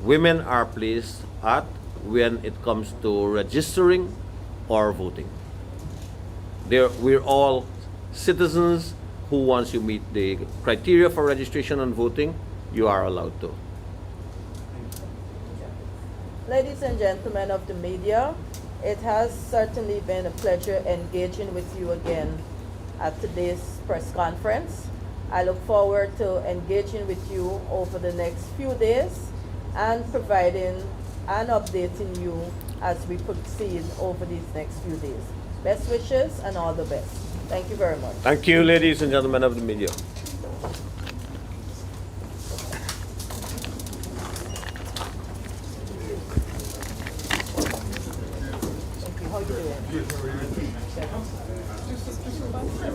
women are placed at when it comes to registering or voting. We're all citizens who, once you meet the criteria for registration and voting, you are allowed to. Ladies and gentlemen of the media, it has certainly been a pleasure engaging with you again at today's press conference. I look forward to engaging with you over the next few days and providing and updating you as we proceed over these next few days. Best wishes and all the best. Thank you very much. Thank you, ladies and gentlemen of the media. Councillor